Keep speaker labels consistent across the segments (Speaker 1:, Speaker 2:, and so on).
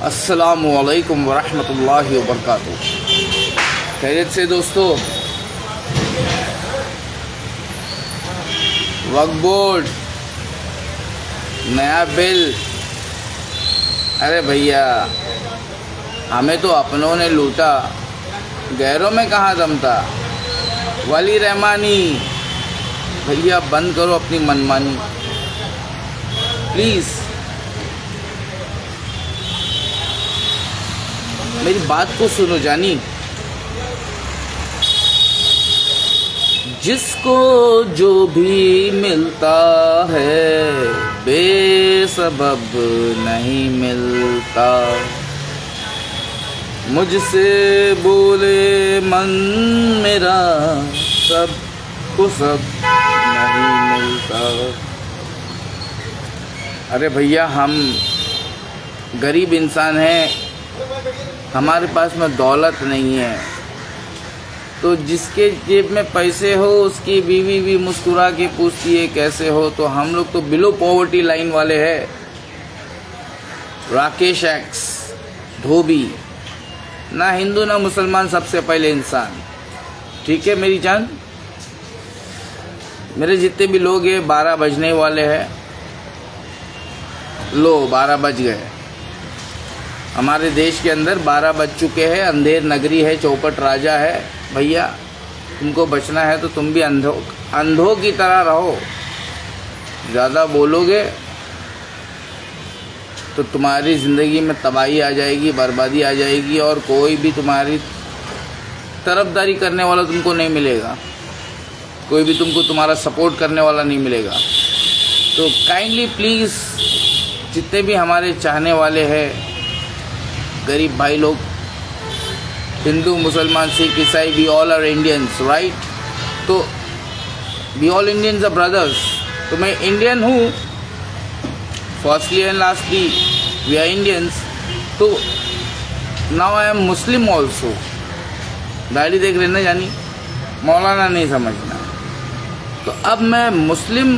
Speaker 1: अस्सलामु अलैकुम वरहमतुल्लाहि वबरकातुहू। खैरियत से दोस्तों, वक्फ बोर्ड नया बिल। अरे भैया, हमें तो अपनों ने लूटा, गैरों में कहाँ दम था। वली रहमानी भैया, बंद करो अपनी मनमानी प्लीज़। मेरी बात को सुनो जानी। जिसको जो भी मिलता है बेसबब नहीं मिलता। मुझसे बोले मन मेरा, सब को सब नहीं मिलता। अरे भैया, हम गरीब इंसान हैं, हमारे पास में दौलत नहीं है, तो जिसके जेब में पैसे हो उसकी बीवी भी मुस्कुरा के पूछती है कैसे हो। तो हम लोग तो बिलो पॉवर्टी लाइन वाले हैं। राकेश एक्स धोबी, ना हिंदू ना मुसलमान, सबसे पहले इंसान। ठीक है मेरी जान। मेरे जितने भी लोग हैं 12 बजने वाले हैं। लो 12 बज गए। हमारे देश के अंदर 12 बज चुके हैं। अंधेर नगरी है, चौपट राजा है। भैया, तुमको बचना है तो तुम भी अंधों की तरह रहो। ज़्यादा बोलोगे तो तुम्हारी ज़िंदगी में तबाही आ जाएगी, बर्बादी आ जाएगी, और कोई भी तुम्हारी तरफदारी करने वाला तुमको नहीं मिलेगा। कोई भी तुमको तुम्हारा सपोर्ट करने वाला नहीं मिलेगा। तो काइंडली प्लीज़, जितने भी हमारे चाहने वाले हैं, गरीब भाई लोग, हिंदू मुसलमान सिख ईसाई, we all are Indians, right. तो we all Indians are brothers. तो मैं इंडियन हूँ, firstly and lastly we are Indians. तो now I am Muslim also. दाढ़ी देख लेना जानी, मौलाना नहीं समझना। तो अब मैं मुस्लिम,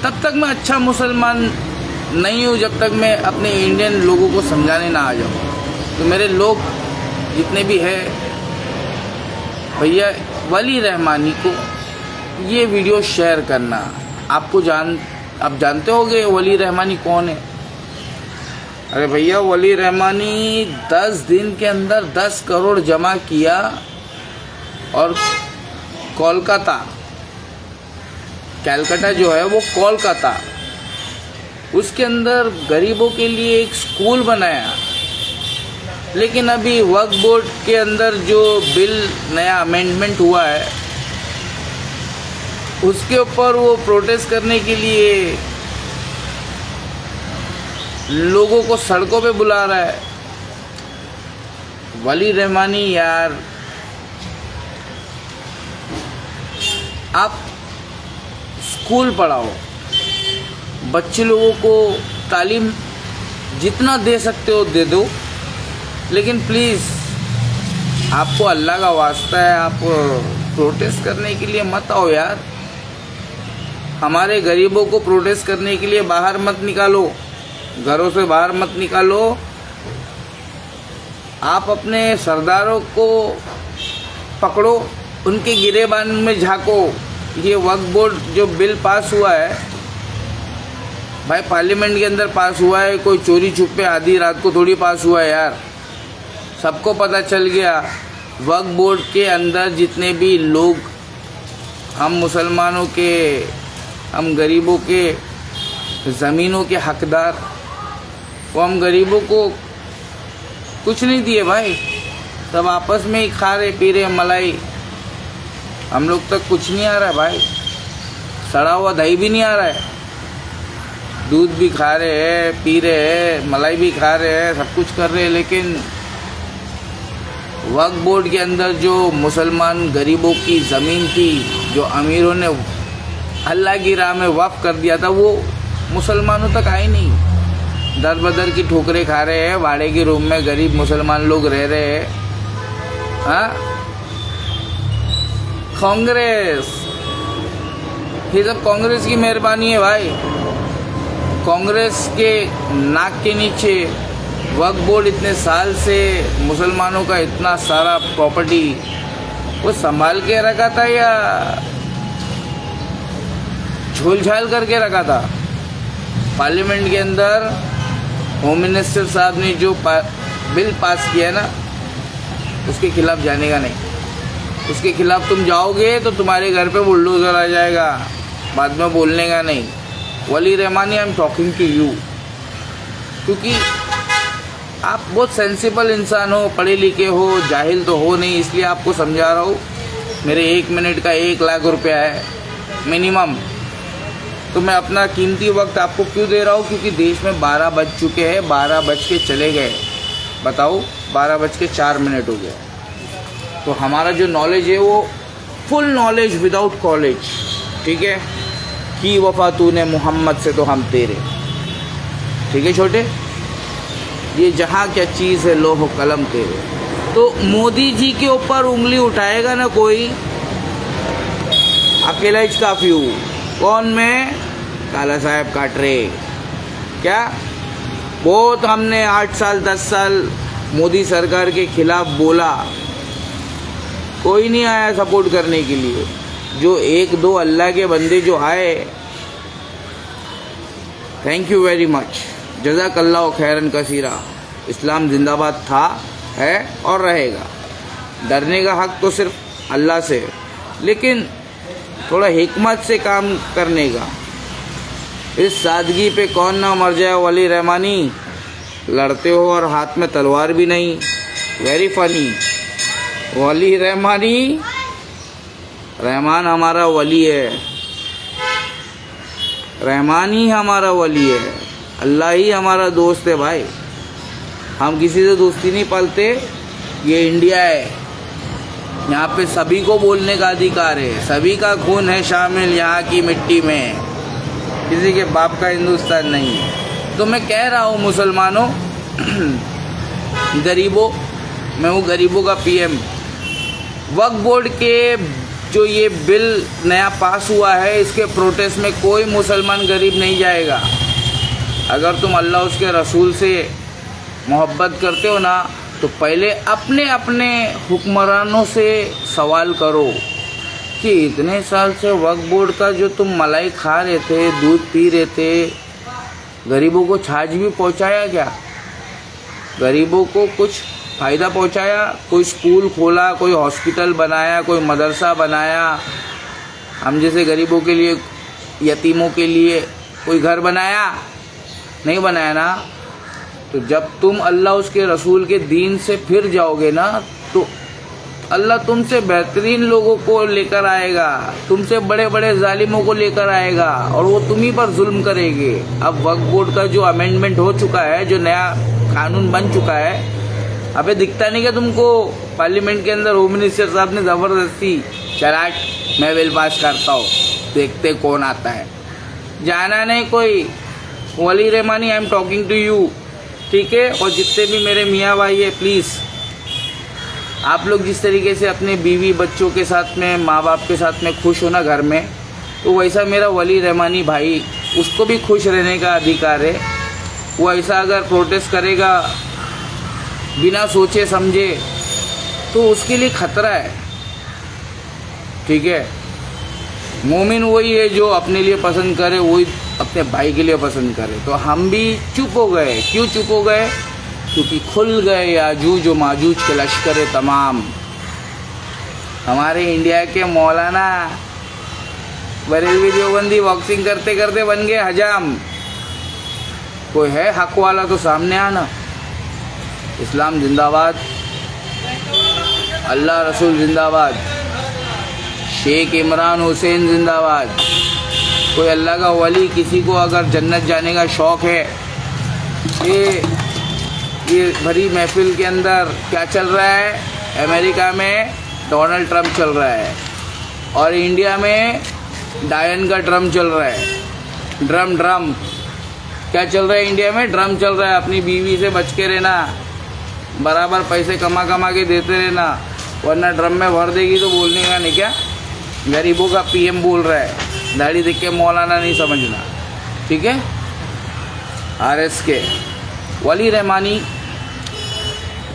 Speaker 1: तब तक मैं अच्छा मुसलमान नहीं हूँ जब तक मैं अपने इंडियन लोगों को समझाने ना आ जाऊँ। तो मेरे लोग जितने भी हैं भैया, वली रहमानी को ये वीडियो शेयर करना। आप जानते होंगे वली रहमानी कौन है। अरे भैया, वली रहमानी 10 दिन के अंदर 10 करोड़ जमा किया, और कैलकाटा जो है वो कोलकाता, उसके अंदर गरीबों के लिए एक स्कूल बनाया। लेकिन अभी वक्फ बोर्ड के अंदर जो बिल नया अमेंडमेंट हुआ है, उसके ऊपर वो प्रोटेस्ट करने के लिए लोगों को सड़कों पे बुला रहा है। वली रहमानी यार, आप स्कूल पढ़ाओ, बच्चे लोगों को तालीम जितना दे सकते हो दे दो, लेकिन प्लीज़ आपको अल्लाह का वास्ता है, आप प्रोटेस्ट करने के लिए मत आओ यार। हमारे गरीबों को प्रोटेस्ट करने के लिए बाहर मत निकालो, घरों से बाहर मत निकालो। आप अपने सरदारों को पकड़ो, उनके गिरेबान में झांको। ये वक्फ बोर्ड जो बिल पास हुआ है भाई, पार्लियामेंट के अंदर पास हुआ है, कोई चोरी छुपे आधी रात को थोड़ी पास हुआ है यार। सबको पता चल गया वक्फ बोर्ड के अंदर जितने भी लोग, हम मुसलमानों के, हम गरीबों के ज़मीनों के हकदार, वो हम गरीबों को कुछ नहीं दिए भाई। सब आपस में ही खा रहे पी रहे मलाई। हम लोग तक कुछ नहीं आ रहा है भाई, सड़ा हुआ दही भी नहीं आ रहा है। दूध भी खा रहे हैं, पी रहे हैं, मलाई भी खा रहे हैं, सब कुछ कर रहे हैं, लेकिन वक्फ बोर्ड के अंदर जो मुसलमान गरीबों की ज़मीन थी, जो अमीरों ने अल्लाह की राह में वक्फ कर दिया था, वो मुसलमानों तक आई नहीं। दर बदर की ठोकरें खा रहे हैं, भाड़े के रूम में गरीब मुसलमान लोग रह रहे हैं। हाँ, कांग्रेस, ये सब कांग्रेस की मेहरबानी है भाई। कांग्रेस के नाक के नीचे वक्फ बोर्ड इतने साल से मुसलमानों का इतना सारा प्रॉपर्टी वो संभाल के रखा था या झोल झाल करके रखा था? पार्लियामेंट के अंदर होम मिनिस्टर साहब ने जो बिल पास किया ना, उसके खिलाफ जाने का नहीं। उसके खिलाफ तुम जाओगे तो तुम्हारे घर पे बुलडोजर आ जाएगा, बाद में बोलने का नहीं। Wali Rahmani, I am talking to you, क्योंकि आप बहुत सेंसिबल इंसान हो, पढ़े लिखे हो, जाहिल तो हो नहीं, इसलिए आपको समझा रहा हूँ। मेरे 1 मिनट का 1 लाख रुपया है मिनिमम, तो मैं अपना कीमती वक्त आपको क्यों दे रहा हूँ? क्योंकि देश में 12 बज चुके हैं, 12 बज के चले गए, बताओ 12 बज के 4 मिनट हो गए। तो हमारा जो नॉलेज है वो फुल नॉलेज विदाउट कॉलेज, ठीक है। की वफा तूने मोहम्मद से तो हम तेरे, ठीक है छोटे, ये जहाँ क्या चीज़ है लोह कलम तेरे। तो मोदी जी के ऊपर उंगली उठाएगा ना कोई, अकेला ही काफ़ी हूँ। कौन? मैं काला साहब काटरे। क्या बहुत हमने 8 साल 10 साल मोदी सरकार के खिलाफ बोला, कोई नहीं आया सपोर्ट करने के लिए। जो 1-2 अल्लाह के बंदे जो आए, थैंक यू वेरी मच, जज़ाकल्लाह खैरन कसीरा। इस्लाम जिंदाबाद था, है और रहेगा। डरने का हक तो सिर्फ अल्लाह से, लेकिन थोड़ा हिकमत से काम करने का। इस सादगी पे कौन ना मर जाए वली रहमानी। लड़ते हो और हाथ में तलवार भी नहीं, वेरी फनी। वली रहमानी, रहमान हमारा वली है, रहमान ही हमारा वली है, अल्लाह ही हमारा दोस्त है भाई। हम किसी से दोस्ती नहीं पालते। ये इंडिया है, यहाँ पे सभी को बोलने का अधिकार है, सभी का खून है शामिल यहाँ की मिट्टी में, किसी के बाप का हिंदुस्तान नहीं है। तो मैं कह रहा हूँ मुसलमानों, गरीबों, मैं हूँ गरीबों का पीएम। वक्फ बोर्ड के जो ये बिल नया पास हुआ है, इसके प्रोटेस्ट में कोई मुसलमान गरीब नहीं जाएगा। अगर तुम अल्लाह उसके रसूल से मोहब्बत करते हो ना, तो पहले अपने अपने हुक्मरानों से सवाल करो कि इतने साल से वक्फ बोर्ड का जो तुम मलाई खा रहे थे, दूध पी रहे थे, गरीबों को छाछ भी पहुंचाया क्या? गरीबों को कुछ फ़ायदा पहुंचाया? कोई स्कूल खोला, कोई हॉस्पिटल बनाया, कोई मदरसा बनाया, हम जैसे गरीबों के लिए, यतीमों के लिए कोई घर बनाया? नहीं बनाया ना। तो जब तुम अल्लाह उसके रसूल के दीन से फिर जाओगे ना, तो अल्लाह तुमसे बेहतरीन लोगों को लेकर आएगा, तुमसे बड़े बड़े जालिमों को लेकर आएगा, और वो तुम्ही पर जुल्म करेंगे। अब वक्फ बोर्ड का जो अमेंडमेंट हो चुका है, जो नया कानून बन चुका है, अबे दिखता नहीं क्या तुमको? पार्लियामेंट के अंदर होम मिनिस्टर साहब ने ज़बरदस्ती, चराट मैं बिल पास करता हूँ, देखते कौन आता है। जाना नहीं कोई। Wali Rahmani, I am talking to you, ठीक है। और जितने भी मेरे मियाँ भाई है, प्लीज़ आप लोग जिस तरीके से अपने बीवी बच्चों के साथ में, माँ बाप के साथ में खुश हो ना घर में, तो वैसा मेरा वली रहमानी भाई, उसको भी खुश रहने का अधिकार है। वो ऐसा अगर प्रोटेस्ट करेगा बिना सोचे समझे, तो उसके लिए खतरा है, ठीक है। मोमिन वही है जो अपने लिए पसंद करे, वही अपने भाई के लिए पसंद करे। तो हम भी चुप हो गए। क्यों चुप हो गए? क्योंकि खुल गए याजूज व माजूज के लश्कर तमाम। हमारे इंडिया के मौलाना बरेलवी देवबंदी बॉक्सिंग करते करते बन गए हजाम। कोई है हक वाला तो सामने आना। इस्लाम जिंदाबाद, अल्लाह रसूल जिंदाबाद, शेख इमरान हुसैन जिंदाबाद। कोई अल्लाह का वली, किसी को अगर जन्नत जाने का शौक़ है, ये भरी महफिल के अंदर क्या चल रहा है? अमेरिका में डोनाल्ड ट्रंप चल रहा है, और इंडिया में डायन का ड्रम चल रहा है। ड्रम क्या चल रहा है इंडिया में? ड्रम चल रहा है। अपनी बीवी से बच के रहना, बराबर पैसे कमा के देते रहना, वरना ड्रम में भर देगी तो बोलने का नहीं क्या? गरीबों का पीएम बोल रहा है, दाढ़ी देख के मौलाना नहीं समझना, ठीक है। आरएस के वली रहमानी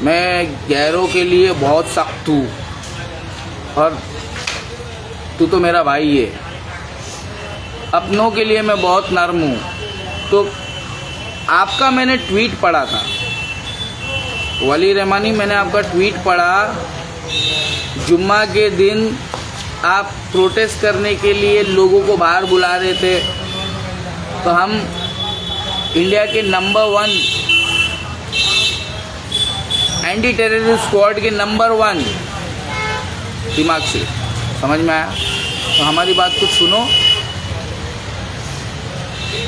Speaker 1: मैं गैरों के लिए बहुत सख्त हूँ और तू तो मेरा भाई है। अपनों के लिए मैं बहुत नरम हूँ। तो आपका मैंने ट्वीट पढ़ा था वली रहमानी, मैंने आपका ट्वीट पढ़ा। जुम्मा के दिन आप प्रोटेस्ट करने के लिए लोगों को बाहर बुला रहे थे। तो हम इंडिया के नंबर 1 एंटी टेररिस्ट स्क्वाड के नंबर 1 दिमाग से समझ में आया। तो हमारी बात कुछ सुनो।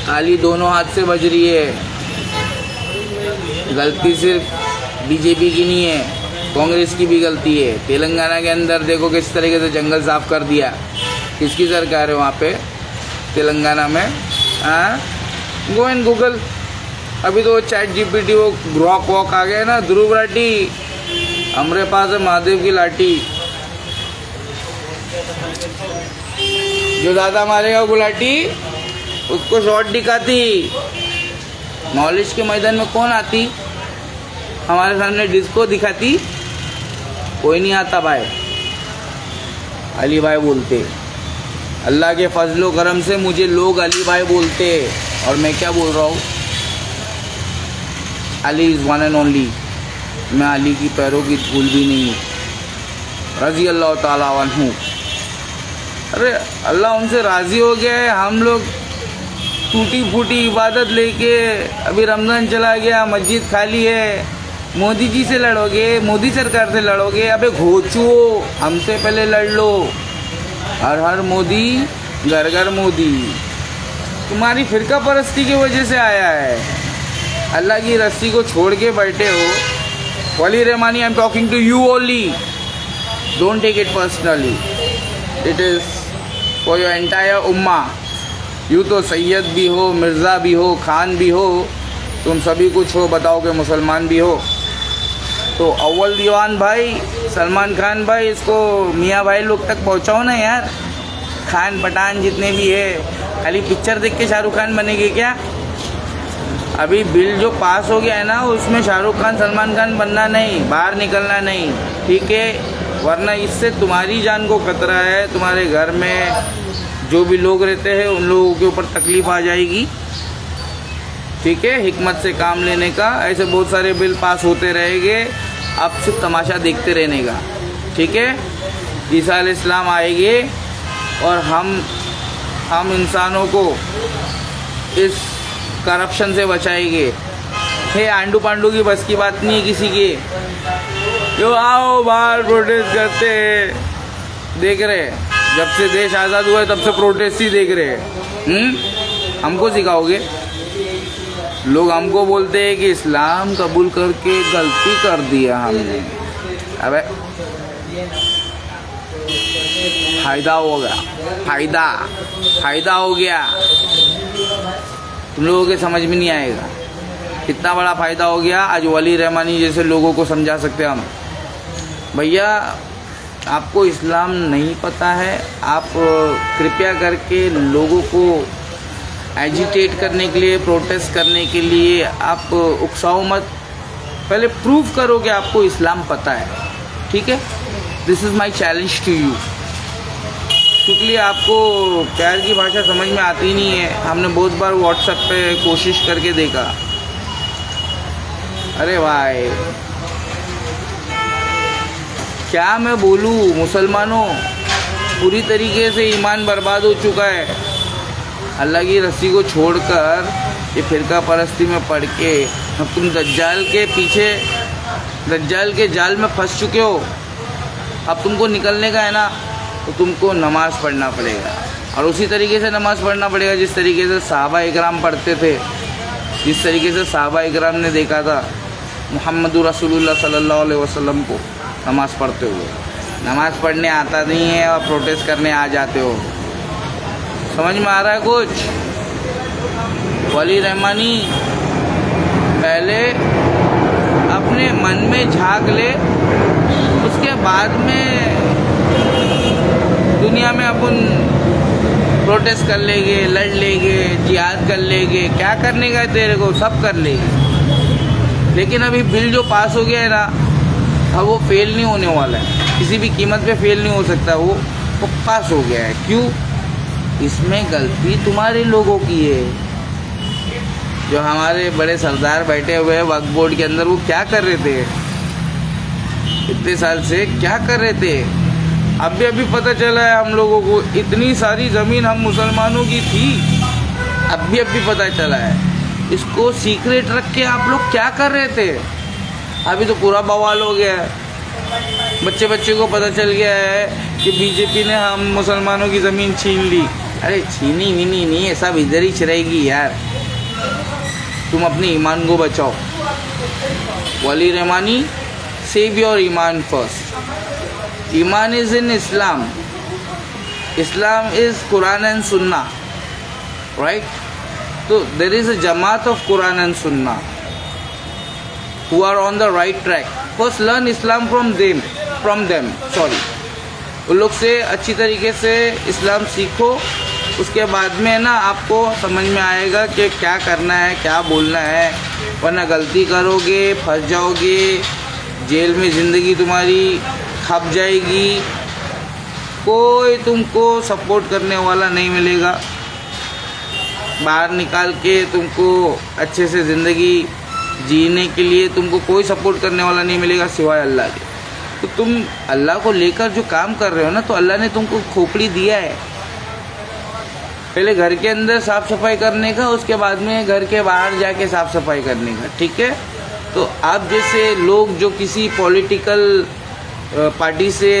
Speaker 1: ताली दोनों हाथ से बज रही है। गलती सिर्फ बीजेपी की नहीं है, कांग्रेस की भी गलती है। तेलंगाना के अंदर देखो किस तरीके से जंगल साफ कर दिया। किसकी सरकार है वहाँ पे तेलंगाना में? हाँ, गो इन गूगल। अभी तो चैट जीपीटी वो ग्रॉक वॉक आ गया ना। ध्रुव राठी, हमारे पास है महादेव की लाठी। जो ज़्यादा मारेगा वो गुलाटी उसको शॉट दिखाती। नॉलेज के मैदान में कौन आती? हमारे सामने डिस्को दिखाती कोई नहीं आता भाई। अली भाई बोलते। अल्लाह के फजलो करम से मुझे लोग अली भाई बोलते। और मैं क्या बोल रहा हूँ? Ali is one and only. मैं अली की पैरों की धूल भी नहीं हूँ। रज़ी अल्लाह ताला अन्हु। अरे अल्लाह उनसे राज़ी हो गया है। हम लोग टूटी फूटी इबादत लेके, अभी रमज़ान चला गया, मस्जिद खाली है। मोदी जी से लड़ोगे, मोदी सरकार से लड़ोगे? अबे घोचुओ, हमसे पहले लड़ लो। हर हर मोदी, घर घर मोदी। तुम्हारी फिरका परस्ती की वजह से आया है। अल्लाह की रस्सी को छोड़ के बैठे हो। Wali Rahmani, I am talking to you only. Don't take it personally. It is for your entire उम्मा। यूँ तो सैयद भी हो, मिर्ज़ा भी हो, खान भी हो, तुम सभी कुछ हो, बताओ कि मुसलमान भी हो। तो अव्वल दीवान भाई, सलमान खान भाई, इसको मियाँ भाई लोग तक पहुँचाओ ना यार। खान पठान जितने भी है, खाली पिक्चर देख के शाहरुख खान बनेंगे क्या? अभी बिल जो पास हो गया है ना, उसमें शाहरुख खान सलमान खान बनना नहीं, बाहर निकलना नहीं, ठीक है? वरना इससे तुम्हारी जान को खतरा है। तुम्हारे घर में जो भी लोग रहते हैं उन लोगों के ऊपर तकलीफ़ आ जाएगी, ठीक है? हिकमत से काम लेने का। ऐसे बहुत सारे बिल पास होते रहेंगे, अब सिर्फ तमाशा देखते रहने का, ठीक है? ईसा अलैहिस्सलाम आएंगे और हम इंसानों को इस करप्शन से बचाएंगे। हे आंडू पांडू की बस की बात नहीं है किसी की। जो आओ बाहर प्रोटेस्ट करते हैं, देख रहे हैं जब से देश आज़ाद हुआ है तब से प्रोटेस्ट ही देख रहे हैं। हमको सिखाओगे? लोग हमको बोलते हैं कि इस्लाम कबूल करके गलती कर दिया हमने। अबे फ़ायदा होगा, फ़ायदा हो गया। तुम लोगों के समझ में नहीं आएगा कितना बड़ा फ़ायदा हो गया। आज वली रहमानी जैसे लोगों को समझा सकते हम। भैया आपको इस्लाम नहीं पता है, आप कृपया करके लोगों को एजिटेट करने के लिए, प्रोटेस्ट करने के लिए आप उकसाओ मत। पहले प्रूव करो कि आपको इस्लाम पता है, ठीक है? This is my challenge to you. क्योंकि आपको प्यार की भाषा समझ में आती नहीं है। हमने बहुत बार व्हाट्सएप पे कोशिश करके देखा। अरे भाई क्या मैं बोलूँ, मुसलमानों पूरी तरीके से ईमान बर्बाद हो चुका है। अल्लाह की रस्सी को छोड़कर ये फिरका परस्ती में पड़ के अब तुम दज्जाल के पीछे, दज्जाल के जाल में फंस चुके हो। अब तुमको निकलने का है ना, तो तुमको नमाज़ पढ़ना पड़ेगा। और उसी तरीके से नमाज़ पढ़ना पड़ेगा जिस तरीके से सहाबा इकराम पढ़ते थे, जिस तरीके से सहाबा इकराम ने देखा था मुहम्मदुर रसूलुल्लाह सल्लल्लाहु अलैहि वसल्लम को नमाज़ पढ़ते हुए। नमाज़ पढ़ने आता नहीं है और प्रोटेस्ट करने आ जाते हो। समझ में आ रहा है कुछ? वली रहमानी पहले अपने मन में झांक ले, उसके बाद में दुनिया में अपन प्रोटेस्ट कर लेंगे, लड़ लेंगे, जिहाद कर लेंगे। क्या करने का तेरे को? सब कर लेंगे, लेकिन अभी बिल जो पास हो गया है ना, अब वो फेल नहीं होने वाला है, किसी भी कीमत पे फेल नहीं हो सकता, वो पास हो गया है। क्यों? इसमें गलती तुम्हारे लोगों की है। जो हमारे बड़े सरदार बैठे हुए हैं वक्फ बोर्ड के अंदर, वो क्या कर रहे थे इतने साल से, क्या कर रहे थे? अभी पता चला है हम लोगों को, इतनी सारी ज़मीन हम मुसलमानों की थी, अभी पता चला है। इसको सीक्रेट रख के आप लोग क्या कर रहे थे? अभी तो पूरा बवाल हो गया है, बच्चे को पता चल गया है कि बीजेपी ने हम मुसलमानों की ज़मीन छीन ली। अरे छीनी विनी नहीं है, सब इधर ही रहेगी यार। तुम अपने ईमान को बचाओ। वली रहमानी, सेव योर ईमान फर्स्ट। ईमान is in Islam, Islam is Quran and सुन्ना, राइट? तो देर इज़ अ जमात ऑफ कुरान एंड सुन्ना who are on the right track. First learn Islam from them. उन लोग से अच्छी तरीके से इस्लाम सीखो, उसके बाद में ना आपको समझ में आएगा कि क्या करना है, क्या बोलना है, वरना गलती करोगे, फंस जाओगे, जेल में ज़िंदगी तुम्हारी खप जाएगी, कोई तुमको सपोर्ट करने वाला नहीं मिलेगा, बाहर निकाल के तुमको अच्छे से ज़िंदगी जीने के लिए तुमको कोई सपोर्ट करने वाला नहीं मिलेगा सिवाय अल्लाह के। तो तुम अल्लाह को लेकर जो काम कर रहे हो ना, तो अल्लाह ने तुमको खोपड़ी दिया है, पहले घर के अंदर साफ़ सफाई करने का, उसके बाद में घर के बाहर जाके साफ़ सफाई करने का, ठीक है? तो आप जैसे लोग जो किसी पॉलिटिकल पार्टी से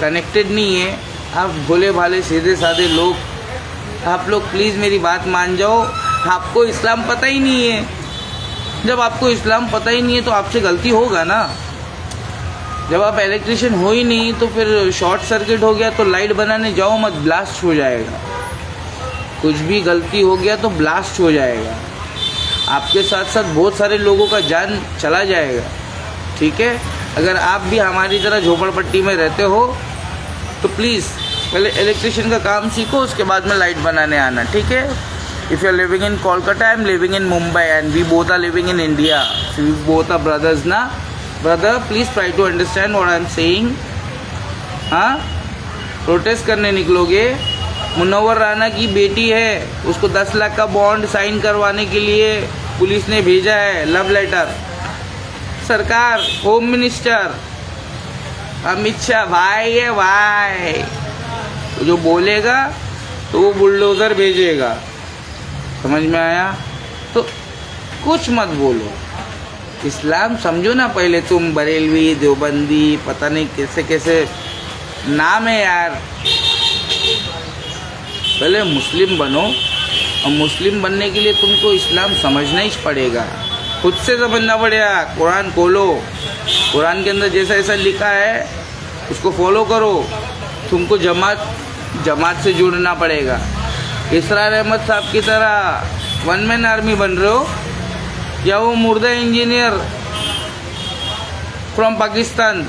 Speaker 1: कनेक्टेड नहीं है, आप भोले भाले सीधे साधे लोग, आप लोग प्लीज़ मेरी बात मान जाओ। आपको इस्लाम पता ही नहीं है। जब आपको इस्लाम पता ही नहीं है तो आपसे गलती होगा ना। जब आप इलेक्ट्रिशियन हो ही नहीं तो फिर शॉर्ट सर्किट हो गया तो लाइट बनाने जाओ मत, ब्लास्ट हो जाएगा। कुछ भी गलती हो गया तो ब्लास्ट हो जाएगा, आपके साथ साथ बहुत सारे लोगों का जान चला जाएगा, ठीक है? अगर आप भी हमारी तरह झोपड़पट्टी में रहते हो तो प्लीज़ पहले इलेक्ट्रिशियन का काम सीखो, उसके बाद में लाइट बनाने आना, ठीक है? If you are living in Kolkata, I am living in Mumbai, and we both are living in India. So we both are brothers, na? Brother, please try to understand what I am saying. हाँ, protest करने निकलोगे, मुनव्वर राना की बेटी है, उसको 10 लाख का bond sign करवाने के लिए पुलिस ने भेजा है लव लेटर। सरकार, होम मिनिस्टर अमित शाह भाई है भाई, तो जो बोलेगा तो वो बुलडोज़र भेजेगा, समझ में आया? तो कुछ मत बोलो, इस्लाम समझो ना पहले। तुम बरेलवी, देवबंदी, पता नहीं कैसे कैसे नाम है यार। पहले मुस्लिम बनो, और मुस्लिम बनने के लिए तुमको इस्लाम समझना ही पड़ेगा, खुद से समझना पड़ेगा। कुरान खोलो, कुरान के अंदर जैसा ऐसा लिखा है उसको फॉलो करो। तुमको जमात से जुड़ना पड़ेगा। इसरार अहमद साहब की तरह 1 मैन आर्मी बन रहे हो, या वो मुर्दा इंजीनियर फ्रॉम पाकिस्तान,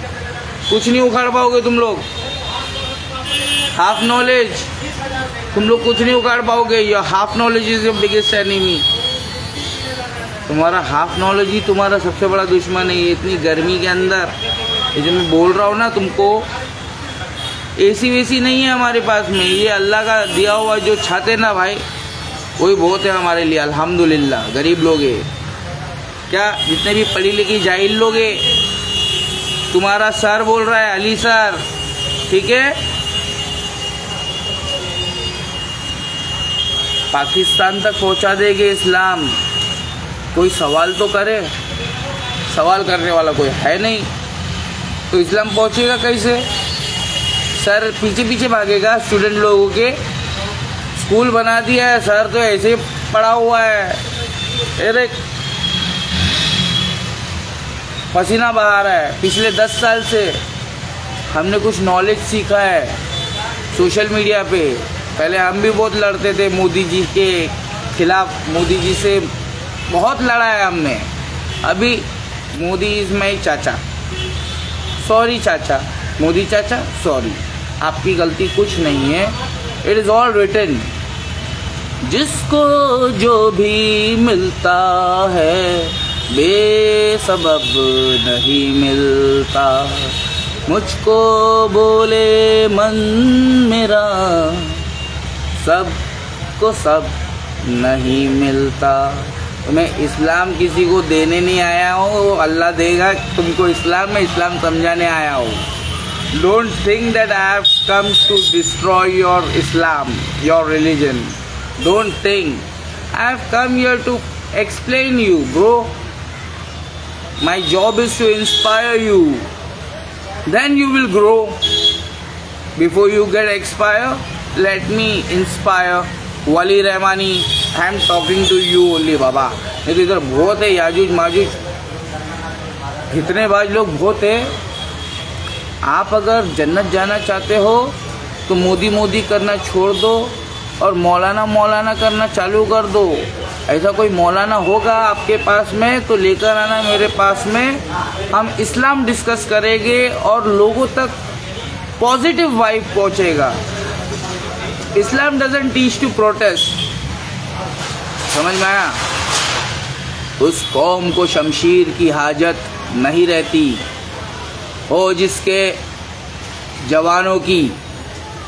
Speaker 1: कुछ नहीं उखाड़ पाओगे तुम लोग। हाफ नॉलेज, तुम लोग कुछ नहीं उखाड़ पाओगे। Your half knowledge is your biggest enemy. तुम्हारा हाफ नॉलेज ही तुम्हारा सबसे बड़ा दुश्मन है। इतनी गर्मी के अंदर ये जो मैं बोल रहा हूँ ना तुमको, एसी वेसी नहीं है हमारे पास में, ये अल्लाह का दिया हुआ जो छत है ना भाई, वही बहुत है हमारे लिए। अल्हम्दुलिल्लाह गरीब लोग हैं क्या, जितने भी पढ़ी लिखी जाहिल लोग हैं, तुम्हारा सर बोल रहा है अली सर, ठीक है? पाकिस्तान तक पहुंचा देंगे इस्लाम। कोई सवाल तो करे, सवाल करने वाला कोई है नहीं, तो इस्लाम पहुंचेगा कैसे? सर पीछे पीछे भागेगा स्टूडेंट लोगों के। स्कूल बना दिया है, सर तो ऐसे ही पड़ा हुआ है, अरे पसीना बहा रहा है। पिछले 10 साल से हमने कुछ नॉलेज सीखा है सोशल मीडिया पे। पहले हम भी बहुत लड़ते थे मोदी जी के खिलाफ, मोदी जी से बहुत लड़ा है हमने। अभी मोदी इज़ माई चाचा, सॉरी चाचा, मोदी चाचा सॉरी, आपकी गलती कुछ नहीं है, इट इज़ ऑल रिटन। जिसको जो भी मिलता है बेसबब नहीं मिलता, मुझको बोले मन मेरा, सब को सब नहीं मिलता। तो मैं इस्लाम किसी को देने नहीं आया हूँ, अल्लाह देगा तुमको इस्लाम, में इस्लाम समझाने आया हूँ। Don't think that I have come to destroy your Islam, your religion. Don't think, I have come here to explain you, bro. My job is to inspire you, then you will grow. Before you get expired, let me inspire. Wali Rahmani, I am talking to you only, बाबा। नहीं तो इधर बहुत है याजूज माजूज, इतने बाज लोग बहुत है। आप अगर जन्नत जाना चाहते हो तो मोदी मोदी करना छोड़ दो और मौलाना मौलाना करना चालू कर दो। ऐसा कोई मौलाना होगा आपके पास में तो लेकर आना मेरे पास में, हम इस्लाम डिस्कस करेंगे और लोगों तक पॉजिटिव वाइब पहुंचेगा। इस्लाम डजंट टीच टू प्रोटेस्ट, समझ में आया? उस कौम को शमशीर की हाजत नहीं रहती, हो जिसके जवानों की,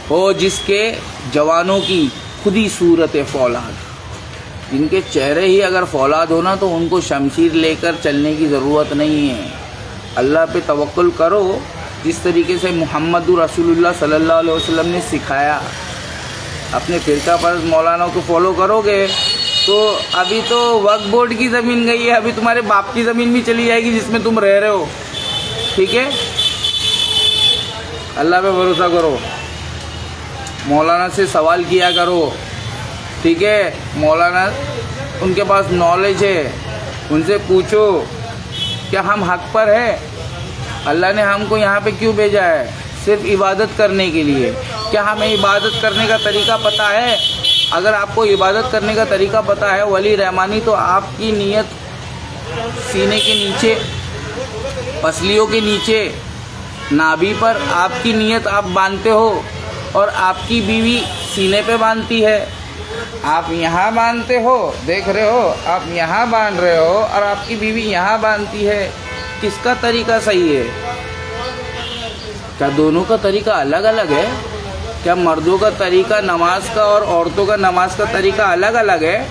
Speaker 1: हो जिसके जवानों की खुद ही सूरत फौलाद। जिनके चेहरे ही अगर फौलाद हो ना तो उनको शमशीर लेकर चलने की ज़रूरत नहीं है। अल्लाह पे तवक्कुल करो, जिस तरीके से मोहम्मद रसूलुल्लाह सल्लल्लाहु अलैहि वसल्लम ने सिखाया। अपने फ़िरका पर मौलाना को फॉलो करोगे तो अभी तो वक्फ बोर्ड की ज़मीन गई है, अभी तुम्हारे बाप की ज़मीन भी चली जाएगी जिसमें तुम रह रहे हो। ठीक है, अल्लाह पे भरोसा करो, मौलाना से सवाल किया करो। ठीक है, मौलाना उनके पास नॉलेज है, उनसे पूछो क्या हम हक पर है, अल्लाह ने हमको यहाँ पे क्यों भेजा है? सिर्फ इबादत करने के लिए। क्या हमें इबादत करने का तरीका पता है? अगर आपको इबादत करने का तरीका पता है वली रहमानी, तो आपकी नीयत सीने के नीचे, पसलियों के नीचे, नाभि पर आपकी नीयत आप बांधते हो और आपकी बीवी सीने पे बांधती है। आप यहाँ बांधते हो, देख रहे हो, आप यहाँ बांध रहे हो और आपकी बीवी यहाँ बांधती है। किसका तरीका सही है? क्या दोनों का तरीका अलग अलग है? क्या मर्दों का तरीका नमाज का और औरतों का नमाज का तरीका अलग अलग है?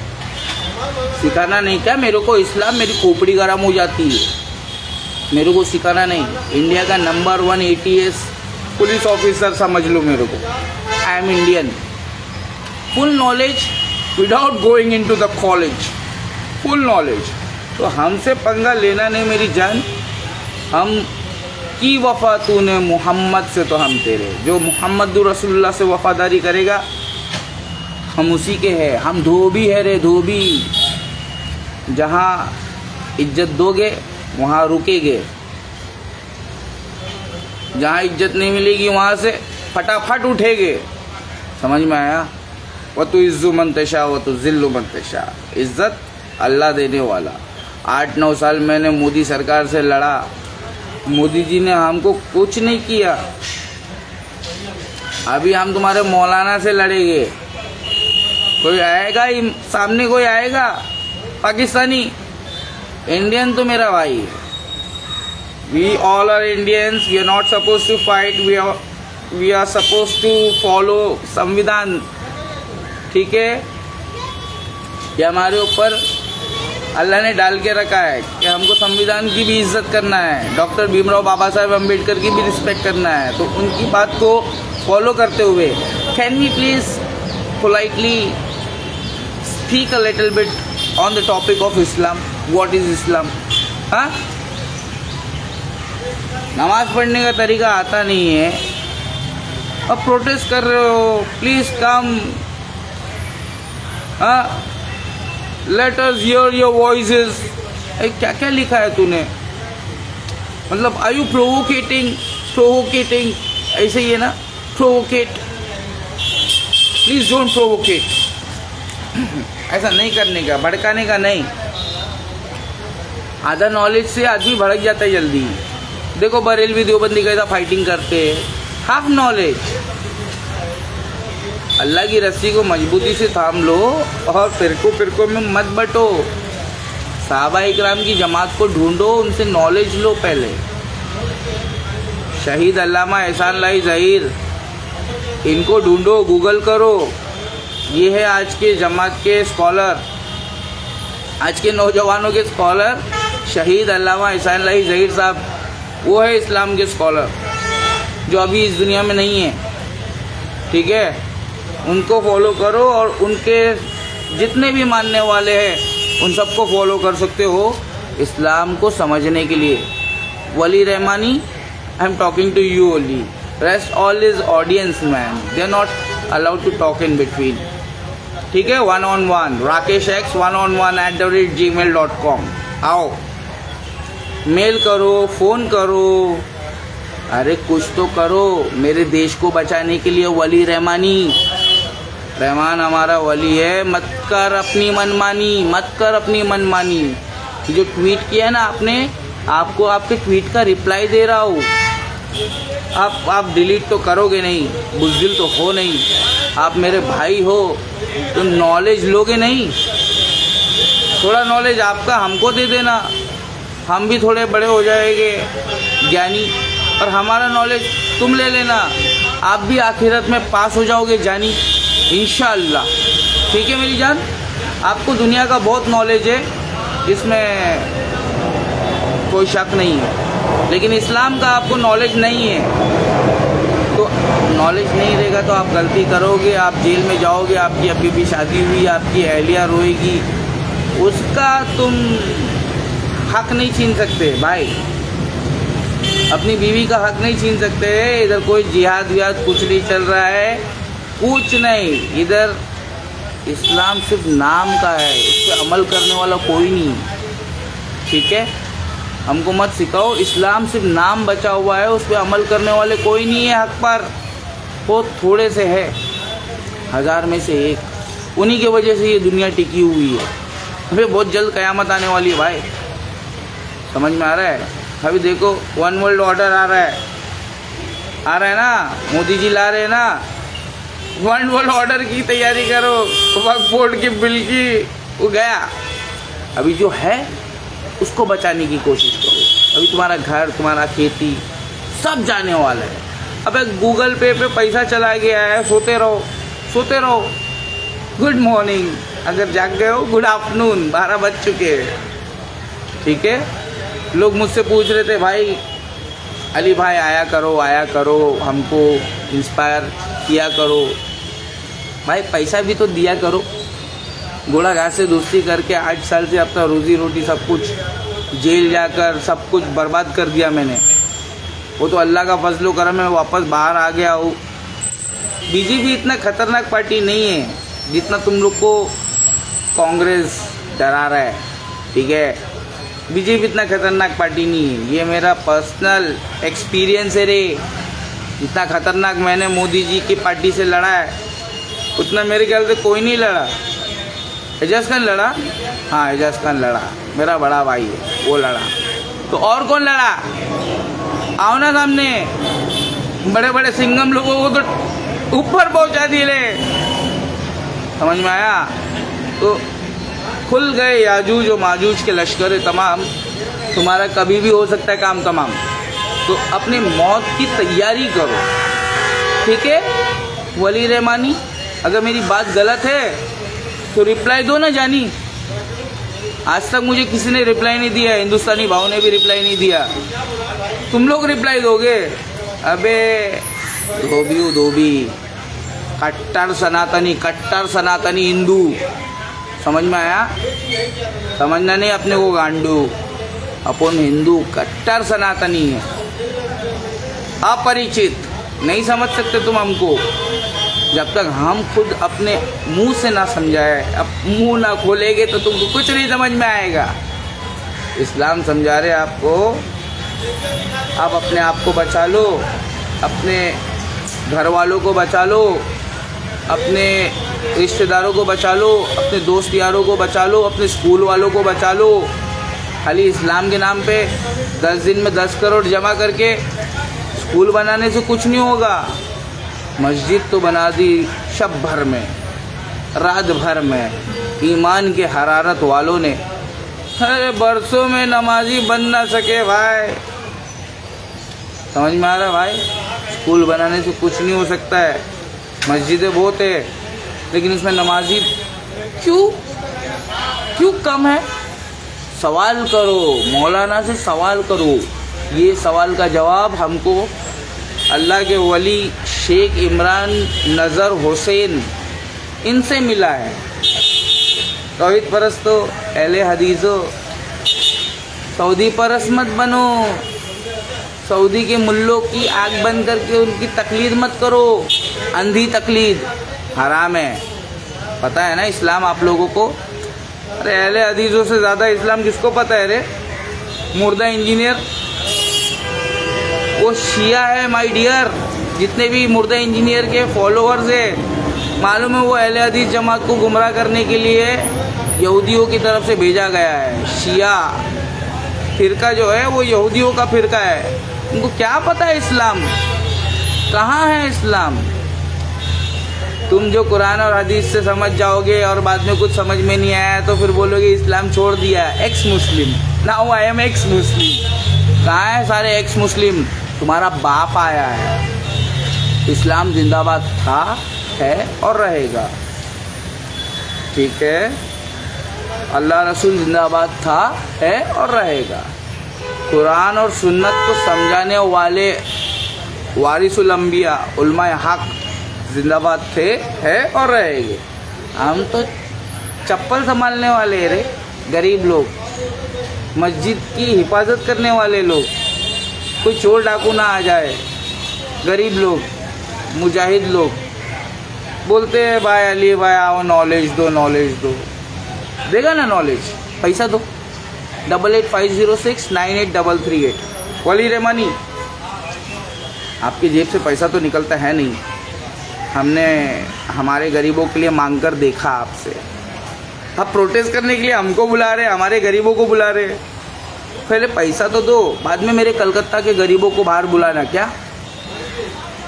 Speaker 1: सिखाना नहीं क्या मेरे को इस्लाम? मेरी खोपड़ी गर्म हो जाती है, मेरे को सिखाना नहीं। इंडिया का नंबर 1 ATS पुलिस ऑफिसर समझ लो मेरे को। I am Indian, full knowledge without going into the college, full knowledge. तो हमसे पंगा लेना नहीं मेरी जान। हम की वफ़ा तूने मोहम्मद से, तो हम तेरे। जो मोहम्मद रसूलुल्लाह से वफ़ादारी करेगा हम उसी के हैं। हम धोबी है रे, धोबी। जहाँ इज्जत दोगे वहाँ रुकेगे, जहाँ इज्जत नहीं मिलेगी वहाँ से फटाफट उठेगे। समझ में आया? व तो इज़्ज़ु मन तशा व तो ज़िल्लु मन तशा। इज़्ज़त अल्लाह देने वाला। 8-9 साल मैंने मोदी सरकार से लड़ा, मोदी जी ने हमको कुछ नहीं किया। अभी हम तुम्हारे मौलाना से लड़ेंगे। कोई आएगा ही सामने, कोई आएगा पाकिस्तानी? इंडियन तो मेरा भाई है। We all are Indians, we are not suppose to fight, we are suppose to follow संविधान। ठीक है, ये हमारे ऊपर अल्लाह ने डाल के रखा है कि हमको संविधान की भी इज्जत करना है, डॉक्टर भीमराव बाबा साहेब अम्बेडकर की भी रिस्पेक्ट करना है। तो उनकी बात को फॉलो करते हुए can we please politely speak a little bit on the topic of Islam? What is Islam? हाँ, नमाज पढ़ने का तरीका आता नहीं है, अब प्रोटेस्ट कर रहे हो, प्लीज कम। हाँ, let us here your voices. क्या क्या लिखा है तूने? मतलब आर यू प्रोवोकेटिंग? ऐसे ही है ना, प्रोवोकेट। Please don't प्रोवोकेट। ऐसा नहीं करने का, भड़काने का नहीं। आधा नॉलेज से आदमी भड़क जाता है जल्दी। देखो बरेलवी देवबंदी कैसा फाइटिंग करते हैं। Half knowledge. अल्लाह की रस्सी को मजबूती से थाम लो और फिरकों में मत बटो। सहाबा इकराम की जमात को ढूंढो, उनसे नॉलेज लो पहले। शहीद अल्लामा एहसान लाई ज़हीर, इनको ढूंढो, गूगल करो। ये है आज के जमात के स्कॉलर, आज के नौजवानों के स्कॉलर शहीद अल्लामा एहसान लाई ज़हीर साहब। वो है इस्लाम के स्कॉलर जो अभी इस दुनिया में नहीं है, ठीक है। उनको फॉलो करो और उनके जितने भी मानने वाले हैं उन सबको फॉलो कर सकते हो इस्लाम को समझने के लिए। Wali Rahmani, I am talking to you only, rest all is audience man, they are not allowed to talk in between, ठीक है। 1-on-1 rakesh x1on1@gmail.com। आओ, मेल करो, फ़ोन करो, अरे कुछ तो करो मेरे देश को बचाने के लिए। वली रहमानी, रहमान हमारा वली है, मत कर अपनी मनमानी, मत कर अपनी मनमानी। जो ट्वीट किया ना आपने, आपको आपके ट्वीट का रिप्लाई दे रहा हूँ। आप डिलीट तो करोगे नहीं, बुज़दिल तो हो नहीं, आप मेरे भाई हो, तो नॉलेज लोगे नहीं? थोड़ा नॉलेज आपका हमको दे देना, हम भी थोड़े बड़े हो जाएंगे ज्ञानी, और हमारा नॉलेज तुम ले लेना, आप भी आखिरत में पास हो जाओगे जानी, इंशाअल्लाह, ठीक है मेरी जान। आपको दुनिया का बहुत नॉलेज है, इसमें कोई शक नहीं है, लेकिन इस्लाम का आपको नॉलेज नहीं है। तो नॉलेज नहीं रहेगा तो आप गलती करोगे, आप जेल में जाओगे, आपकी अभी भी शादी हुई, आपकी अहलिया रोएगी, उसका तुम हक नहीं छीन सकते भाई, अपनी बीवी का हक नहीं छीन सकते। इधर कोई जिहाद विहाद कुछ नहीं चल रहा है, कुछ नहीं। इधर इस्लाम सिर्फ नाम का है, इस पर अमल करने वाला कोई नहीं, ठीक है। हमको मत सिखाओ, इस्लाम सिर्फ नाम बचा हुआ है, उस पर अमल करने वाले कोई नहीं है हक पर, बहुत थोड़े से है, 1000 में से एक। उन्हीं की वजह से ये दुनिया टिकी हुई है। अभी बहुत जल्द क़यामत आने वाली है भाई, समझ में आ रहा है? अभी देखो 1 वर्ल्ड ऑर्डर आ रहा है ना, मोदी जी ला रहे हैं ना, 1 वर्ल्ड ऑर्डर की तैयारी करो, वक्फ बोर्ड के बिल की, वो गया। अभी जो है उसको बचाने की कोशिश करो। अभी तुम्हारा घर, तुम्हारा खेती सब जाने वाला है। अबे गूगल पे पैसा चला गया है, सोते रहो। गुड मॉर्निंग, अगर जाग गए हो गुड आफ्टरनून, 12 बज चुके हैं, ठीक है। लोग मुझसे पूछ रहे थे, भाई अली भाई आया करो, हमको इंस्पायर किया करो। भाई पैसा भी तो दिया करो, घोड़ा घास से दोस्ती करके 8 साल से अपना रोज़ी रोटी सब कुछ जेल जाकर सब कुछ बर्बाद कर दिया मैंने। वो तो अल्लाह का फजल करम है, वापस बाहर आ गया हूँ। बीजेपी इतना खतरनाक पार्टी नहीं है जितना तुम लोग को कांग्रेस डरा रहा है, ठीक है। बीजेपी इतना खतरनाक पार्टी नहीं है, ये मेरा पर्सनल एक्सपीरियंस है रे। जितना खतरनाक मैंने मोदी जी की पार्टी से लड़ा है, उतना मेरे ख्याल से कोई नहीं लड़ा। एजाज खान लड़ा, हाँ एजाज खान लड़ा, मेरा बड़ा भाई है, वो लड़ा। तो और कौन लड़ा? आओ ना सामने, बड़े बड़े सिंघम लोगों को तो ऊपर पहुंचा दिए ले, समझ में आया? तो खुल गए याजूज और माजूज के लश्कर तमाम, तुम्हारा कभी भी हो सकता है काम तमाम। तो अपनी मौत की तैयारी करो, ठीक है। वली रहमानी, अगर मेरी बात गलत है तो रिप्लाई दो ना जानी। आज तक मुझे किसी ने रिप्लाई नहीं दिया, हिंदुस्तानी भाव ने भी रिप्लाई नहीं दिया, तुम लोग रिप्लाई दोगे? अबे धोबी कट्टर सनातनी हिंदू, समझ में आया? समझना नहीं अपने को गांडू, अपन हिंदू कट्टर सनातनी है। अपरिचित नहीं समझ सकते तुम हमको, जब तक हम खुद अपने मुंह से ना समझाए, अब मुंह ना खोलेंगे तो तुमको कुछ नहीं समझ में आएगा। इस्लाम समझा रहे आपको, आप अपने आप को बचा लो, अपने घर वालों को बचा लो, अपने रिश्तेदारों को बचा लो, अपने दोस्त यारों को बचा लो, अपने स्कूल वालों को बचा लो। खाली इस्लाम के नाम पे 10 दिन में 10 करोड़ जमा करके स्कूल बनाने से कुछ नहीं होगा। मस्जिद तो बना दी शब भर में, रात भर में, ईमान के हरारत वालों ने अरे बरसों में नमाजी बन ना सके भाई, समझ में आ रहा है भाई। स्कूल बनाने से कुछ नहीं हो सकता है, मस्जिदें बहुत है, लेकिन उसमें नमाजी क्यों कम है? सवाल करो, मौलाना से सवाल करो। ये सवाल का जवाब हमको अल्लाह के वली शेख इमरान नज़र हुसैन इनसे मिला है। तौहीद परस्तो, अहले हदीसो, सऊदी परस्त मत बनो, सऊदी के मुल्लों की आँख बंद करके उनकी तकलीद मत करो। अंधी तकलीद हराम है, पता है ना इस्लाम आप लोगों को। अरे अहले हदीसों से ज़्यादा इस्लाम किसको पता है रे? मुर्दा इंजीनियर, वो शिया है माय डियर। जितने भी मुर्दा इंजीनियर के फॉलोअर्स है, मालूम है वो अहले हदीस जमात को गुमराह करने के लिए यहूदियों की तरफ से भेजा गया है। शिया फिरका जो है वो यहूदियों का फिरका है। उनको क्या पता है इस्लाम कहाँ है? इस्लाम तुम जो कुरान और हदीस से समझ जाओगे और बाद में कुछ समझ में नहीं आया तो फिर बोलोगे इस्लाम छोड़ दिया। X Muslim, now I M x मुस्लिम। कहाँ है सारे एक्स मुस्लिम? तुम्हारा बाप आया है। इस्लाम जिंदाबाद था, है और रहेगा, ठीक है। अल्लाह रसूल जिंदाबाद था, है और रहेगा। कुरान और सुन्नत को समझाने वाले वारिसुल अंबिया उलमाए हक जिंदाबाद थे, है और रहेंगे। हम तो चप्पल संभालने वाले रे, गरीब लोग, मस्जिद की हिफाजत करने वाले लोग, कोई चोर डाकू ना आ जाए। गरीब लोग, मुजाहिद लोग बोलते हैं भाई अली भाई आओ नॉलेज दो, नॉलेज दो। देगा ना नॉलेज, पैसा दो। 8850698338 वली रहमानी। आपकी जेब से पैसा तो निकलता है नहीं, हमने हमारे गरीबों के लिए मांग कर देखा आपसे। आप प्रोटेस्ट करने के लिए हमको बुला रहे, हमारे गरीबों को बुला रहे। पहले पैसा तो दो, बाद में मेरे कलकत्ता के गरीबों को बाहर बुलाना। क्या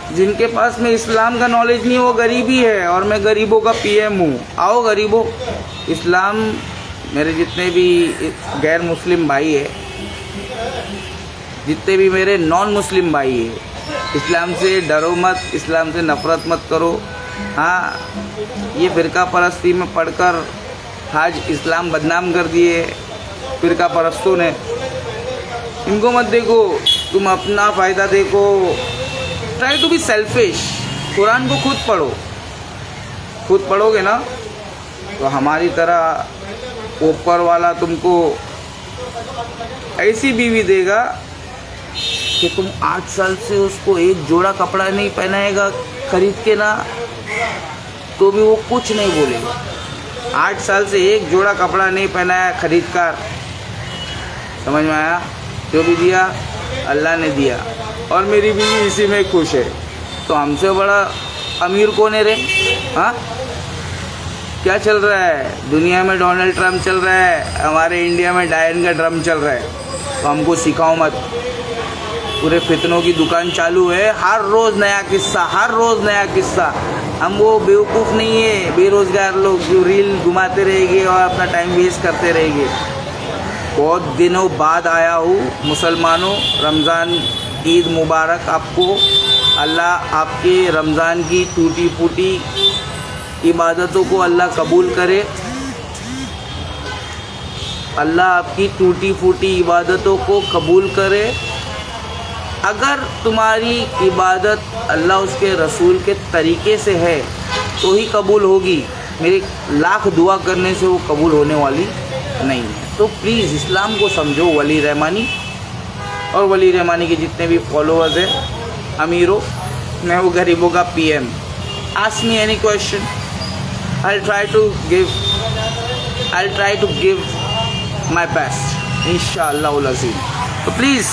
Speaker 1: जिनके पास में इस्लाम का नॉलेज नहीं वो गरीब ही है, और मैं गरीबों का पीएम हूँ। आओ गरीबों, इस्लाम, मेरे जितने भी गैर मुस्लिम भाई है, जितने भी मेरे नॉन मुस्लिम भाई है, इस्लाम से डरो मत, इस्लाम से नफ़रत मत करो। हाँ, ये फ़िरका परस्ती में पढ़कर आज इस्लाम बदनाम कर दिए फ़िरका परस्तों ने। इनको मत देखो, तुम अपना फ़ायदा देखो। Try to be selfish. कुरान को खुद पढ़ो, खुद पढ़ोगे ना तो हमारी तरह ऊपर वाला तुमको ऐसी बीवी देगा कि तुम 8 साल से उसको एक जोड़ा कपड़ा नहीं पहनाएगा खरीद के ना, तो भी वो कुछ नहीं बोलेगा। 8 साल से एक जोड़ा कपड़ा नहीं पहनाया खरीद कर, समझ में आया? जो भी दिया अल्लाह ने दिया, और मेरी बीवी इसी में खुश है। तो हमसे बड़ा अमीर कौन है रे? हाँ, क्या चल रहा है दुनिया में? डोनाल्ड ट्रम्प चल रहा है, हमारे इंडिया में डायन का ड्रम चल रहा है। तो हमको सिखाओ मत। पूरे फितनों की दुकान चालू है, हर रोज़ नया किस्सा, हर रोज़ नया किस्सा। हम वो बेवकूफ़ नहीं है बेरोज़गार लोग जो रील घुमाते रहेंगे और अपना टाइम वेस्ट करते रहेंगे। बहुत दिनों बाद आया हूँ मुसलमानों, रमज़ान ईद मुबारक आपको। अल्लाह आपके रमज़ान की टूटी फूटी इबादतों को अल्लाह कबूल करे। अल्लाह आपकी टूटी फूटी इबादतों को कबूल करे। अगर तुम्हारी इबादत अल्लाह उसके रसूल के तरीके से है तो ही कबूल होगी। मेरे लाख दुआ करने से वो कबूल होने वाली नहीं है। तो प्लीज़ इस्लाम को समझो। वली रहमानी और वली रहमानी के जितने भी फॉलोअर्स हैं, अमीरों, मैं वो गरीबों का PM. Ask me any question, I'll try to give my best, इंशाअल्लाह अज़ीम। तो प्लीज़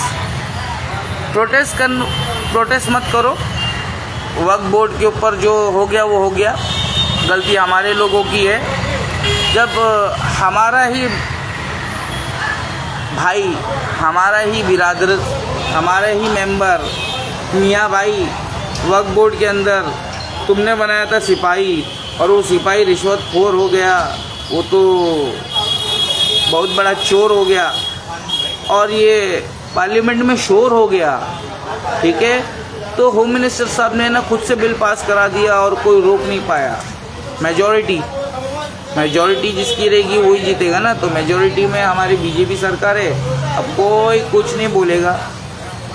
Speaker 1: प्रोटेस्ट मत करो। वक्फ बोर्ड के ऊपर जो हो गया वो हो गया, गलती हमारे लोगों की है। जब हमारा ही भाई, हमारा ही बिरादर, हमारा ही मेंबर मियाँ भाई वक्फ बोर्ड के अंदर तुमने बनाया था सिपाही, और वो सिपाही रिश्वतखोर हो गया, वो तो बहुत बड़ा चोर हो गया और ये पार्लियामेंट में शोर हो गया, ठीक है, तो होम मिनिस्टर साहब ने ना खुद से बिल पास करा दिया और कोई रोक नहीं पाया। मेजॉरिटी जिसकी रहेगी वही जीतेगा ना, तो मेजॉरिटी में हमारी बीजेपी सरकार है। अब कोई कुछ नहीं बोलेगा,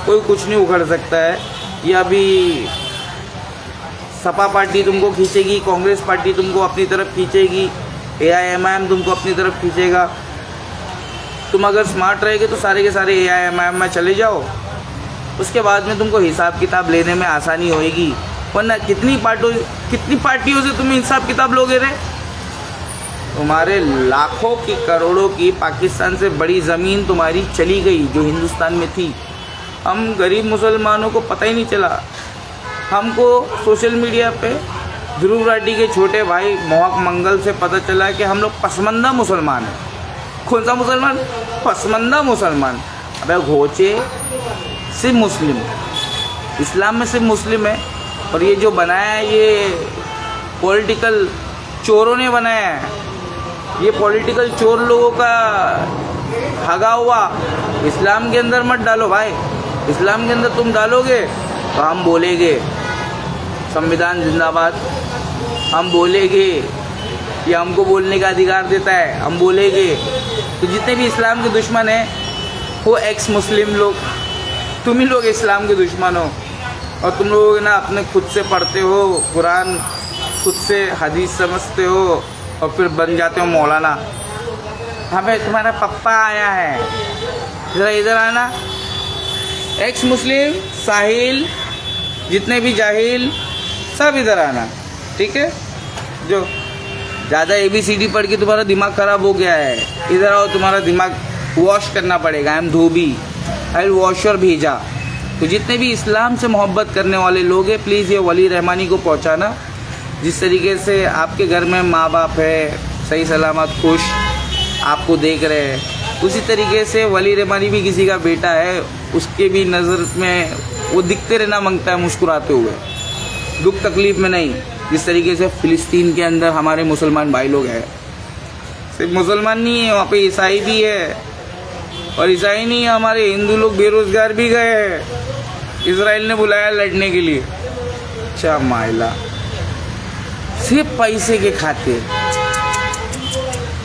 Speaker 1: कोई कुछ नहीं उखड़ सकता है। ये अभी सपा पार्टी तुमको खींचेगी, कांग्रेस पार्टी तुमको अपनी तरफ खींचेगी, AIMIM तुमको अपनी तरफ खींचेगा। तुम अगर स्मार्ट रहेगे तो सारे के सारे AIMIM में चले जाओ, उसके बाद में तुमको हिसाब किताब लेने में आसानी होएगी। वरना कितनी पार्टियों से तुम हिसाब किताब लोगे रे? तुम्हारे लाखों की करोड़ों की पाकिस्तान से बड़ी ज़मीन तुम्हारी चली गई जो हिंदुस्तान में थी। हम गरीब मुसलमानों को पता ही नहीं चला। हमको सोशल मीडिया पे ध्रुव राठी के छोटे भाई मोहक मंगल से पता चला कि हम लोग पसमंदा मुसलमान हैं। कौन सा मुसलमान? पसमंदा मुसलमान। अबे घोचे, सिर्फ मुस्लिम, इस्लाम में सिर्फ मुस्लिम है। और ये जो बनाया है ये पॉलिटिकल चोरों ने बनाया है। ये पॉलिटिकल चोर लोगों का हगा हुआ इस्लाम के अंदर मत डालो भाई। इस्लाम के अंदर तुम डालोगे तो हम बोलेंगे संविधान जिंदाबाद, हम बोलेंगे, ये हमको बोलने का अधिकार देता है, हम बोलेंगे। तो जितने भी इस्लाम के दुश्मन हैं वो एक्स मुस्लिम लोग, तुम ही लोग इस्लाम के दुश्मन हो। और तुम लोग ना अपने खुद से पढ़ते हो कुरान, खुद से हदीस समझते हो और फिर बन जाते हो मौलाना। हमें तुम्हारा पप्पा आया है, ज़रा इधर आना। एक्स मुस्लिम, साहिल, जितने भी जाहिल, सब इधर आना, ठीक है। जो ज़्यादा ABCD पढ़ के तुम्हारा दिमाग ख़राब हो गया है, इधर आओ, तुम्हारा दिमाग वॉश करना पड़ेगा। I am Dhobi, I will wash और भेजा। तो जितने भी इस्लाम से मोहब्बत करने वाले लोग हैं, प्लीज़ ये वली रहमानी को पहुंचाना। जिस तरीके से आपके घर में माँ बाप है सही सलामत खुश आपको देख रहे हैं, उसी तरीके से वली रहमानी भी किसी का बेटा है, उसके भी नज़र में वो दिखते रहना मांगता है मुस्कुराते हुए, दुख तकलीफ़ में नहीं। जिस तरीके से फ़िलिस्तीन के अंदर हमारे मुसलमान भाई लोग हैं, सिर्फ मुसलमान नहीं है, वहाँ पे ईसाई भी है। और ईसाई नहीं है, हमारे हिंदू लोग बेरोज़गार भी गए हैं। इजराइल ने बुलाया लड़ने के लिए। अच्छा माइला, सिर्फ पैसे के खातिर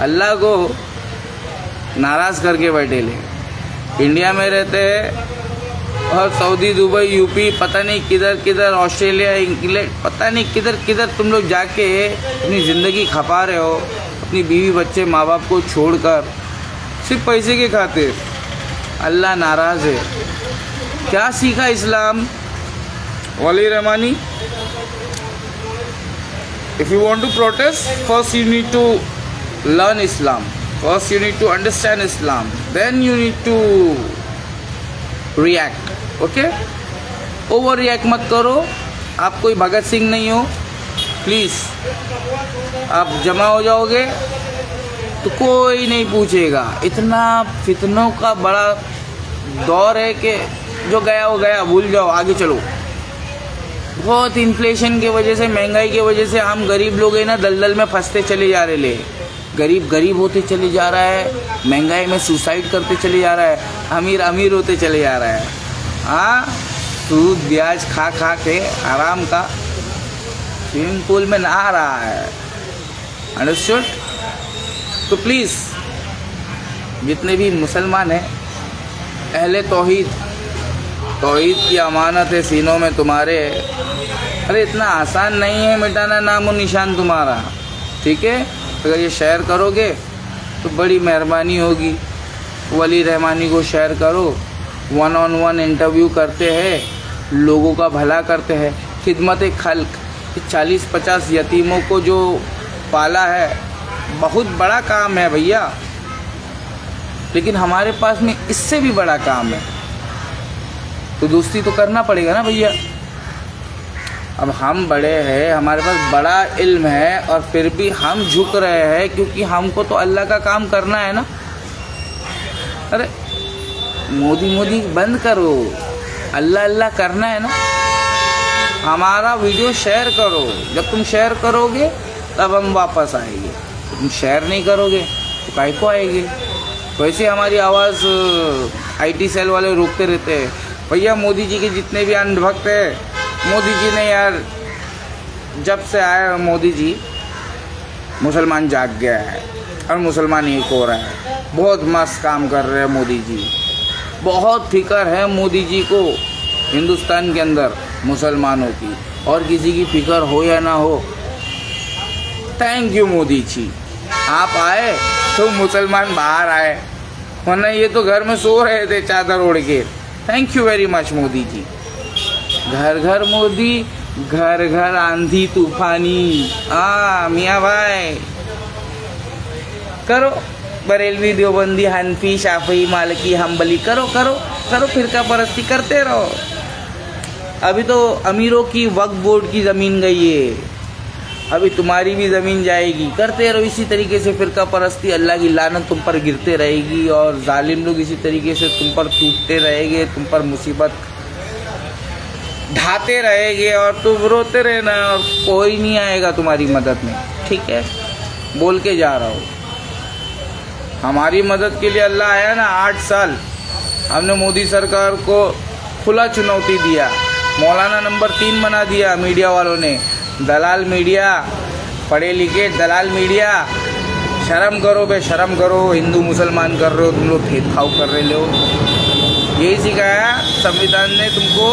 Speaker 1: अल्लाह को नाराज़ करके बैठे ले। इंडिया में रहते हैं और सऊदी, दुबई, यूपी, पता नहीं किधर किधर, ऑस्ट्रेलिया, इंग्लैंड, पता नहीं किधर किधर तुम लोग जाके अपनी ज़िंदगी खपा रहे हो, अपनी बीवी बच्चे माँ बाप को छोड़कर, सिर्फ पैसे के खातिर। अल्लाह नाराज़ है। क्या सीखा इस्लाम? Wali Rahmani, if you want to protest, first you need to learn Islam, first you need to understand Islam, then you need to react, okay? Over react मत करो। आप कोई भगत सिंह नहीं हो, प्लीज़। आप जमा हो जाओगे तो कोई नहीं पूछेगा। इतना फितनों का बड़ा दौर है कि जो गया वो गया, भूल जाओ, आगे चलो। बहुत इन्फ्लेशन की वजह से, महंगाई की वजह से हम गरीब लोग हैं ना दलदल में फंसते चले जा रहे ले। गरीब गरीब होते चले जा रहा है, महंगाई में सुसाइड करते चले जा रहा है, अमीर अमीर होते चले जा रहा है। हाँ, सूद ब्याज खा खा के आराम का स्विमिंग पूल में नहा रहा है। अंडरस्टूड? तो प्लीज़ जितने भी मुसलमान हैं, अहले तौहीद, तौहीद की अमानत है सीनों में तुम्हारे। अरे इतना आसान नहीं है मिटाना नामो निशान तुम्हारा, ठीक है। अगर ये शेयर करोगे तो बड़ी मेहरबानी होगी। वली रहमानी को शेयर करो। 1-on-1 इंटरव्यू करते हैं, लोगों का भला करते हैं, खिदमत खल्क। 40-50 यतीमों को जो पाला है, बहुत बड़ा काम है भैया। लेकिन हमारे पास में इससे भी बड़ा काम है, तो दोस्ती तो करना पड़ेगा ना भैया। अब हम बड़े हैं, हमारे पास बड़ा इल्म है, और फिर भी हम झुक रहे हैं क्योंकि हमको तो अल्लाह का काम करना है ना। अरे मोदी बंद करो, अल्लाह अल्लाह करना है ना। हमारा वीडियो शेयर करो, जब तुम शेयर करोगे तब हम वापस आएंगे। तुम शेयर नहीं करोगे तो काहे को आएंगे। वैसे हमारी आवाज़ आईटी सेल वाले रोकते रहते हैं। भैया मोदी जी के जितने भी अंधभक्त हैं, मोदी जी ने यार जब से आया मोदी जी, मुसलमान जाग गया है और मुसलमान एक हो रहा है। बहुत मस्त काम कर रहे हैं मोदी जी, बहुत फिक्र है मोदी जी को हिंदुस्तान के अंदर मुसलमानों की, और किसी की फिक्र हो या ना हो। थैंक यू मोदी जी, आप आए तो मुसलमान बाहर आए, वरना ये तो घर में सो रहे थे चादर ओढ़ के। Thank you very much Modi ji. घर घर मोदी, घर घर आंधी तूफानी। मियाँ भाई करो, बरेलवी देवबंदी हनफी शाफी मालिकी हम्बली करो करो करो, फिरका परस्ती करते रहो। अभी तो अमीरों की वक्फ बोर्ड की ज़मीन गई है, अभी तुम्हारी भी ज़मीन जाएगी। करते रहो इसी तरीके से फिरका परस्ती, अल्लाह की लानत तुम पर गिरते रहेगी और जालिम लोग इसी तरीके से तुम पर टूटते रहेंगे, तुम पर मुसीबत ढाते रहेंगे और तुम रोते रहना और कोई नहीं आएगा तुम्हारी मदद में। ठीक है, बोल के जा रहा हूँ। हमारी मदद के लिए अल्लाह आया ना, 8 साल हमने मोदी सरकार को खुला चुनौती दिया, मौलाना नंबर 3 बना दिया मीडिया वालों ने। दलाल मीडिया, पढ़े लिखे दलाल मीडिया, शर्म करो बे, शर्म करो। हिंदू मुसलमान कर रहे हो तुम लोग, भेदभाव कर रहे हो। यही सिखाया संविधान ने तुमको,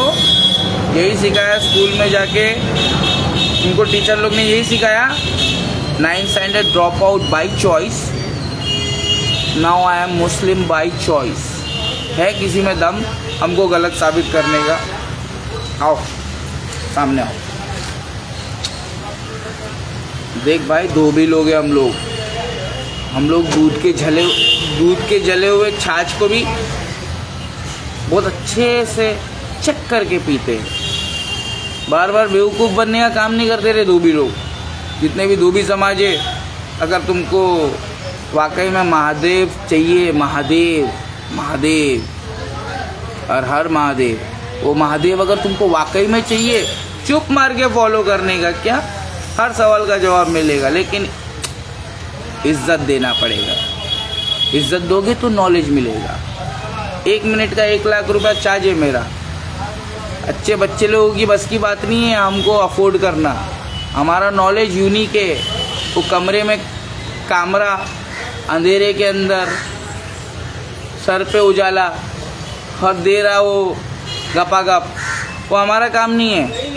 Speaker 1: यही सिखाया स्कूल में जाके तुमको टीचर लोग ने यही सिखाया। 9th standard drop out by choice, now I am Muslim by choice. है किसी में दम हमको गलत साबित करने का? आओ सामने आओ। देख भाई, धोबी लोग हैं हम लोग दूध के जले हुए छाछ को भी बहुत अच्छे से चेक करके पीते हैं। बार बार बेवकूफ़ बनने का काम नहीं करते रहे धोबी लोग। जितने भी धोबी समाज है, अगर तुमको वाकई में महादेव चाहिए, महादेव और हर महादेव, वो महादेव अगर तुमको वाकई में चाहिए, चुप मार के फॉलो करने का क्या, हर सवाल का जवाब मिलेगा, लेकिन इज्जत देना पड़ेगा। इज्जत दोगे तो नॉलेज मिलेगा। 1 मिनट का 1 लाख रुपया चार्ज है मेरा। अच्छे बच्चे लोगों की बस की बात नहीं है हमको अफोर्ड करना। हमारा नॉलेज यूनिक है। वो कमरे में कैमरा, अंधेरे के अंदर सर पे उजाला और दे रहा वो गपागप, वो हमारा काम नहीं है।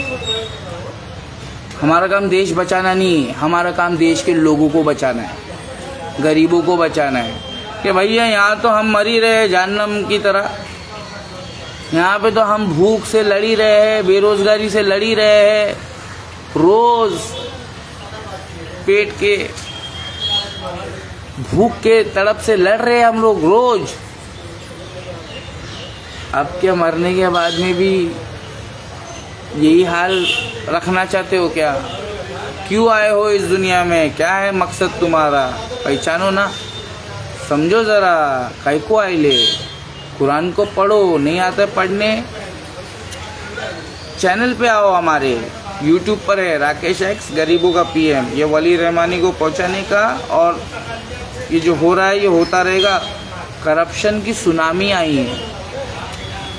Speaker 1: हमारा काम देश बचाना नहीं है, हमारा काम देश के लोगों को बचाना है, गरीबों को बचाना है। कि भैया यहाँ तो हम मर ही रहे जहन्नम की तरह, यहाँ पे तो हम भूख से लड़ ही रहे हैं, बेरोजगारी से लड़ ही रहे हैं, रोज पेट के भूख के तड़प से लड़ रहे हैं हम लोग रोज। अब क्या मरने के बाद में भी यही हाल रखना चाहते हो क्या? क्यों आए हो इस दुनिया में? क्या है मकसद तुम्हारा? पहचानो ना, समझो ज़रा, काहे को आए ले? कुरान को पढ़ो, नहीं आता पढ़ने चैनल पे आओ, हमारे यूट्यूब पर है राकेश एक्स गरीबों का पीएम। ये वली रहमानी को पहुंचाने का, और ये जो हो रहा है ये होता रहेगा। करप्शन की सुनामी आई है,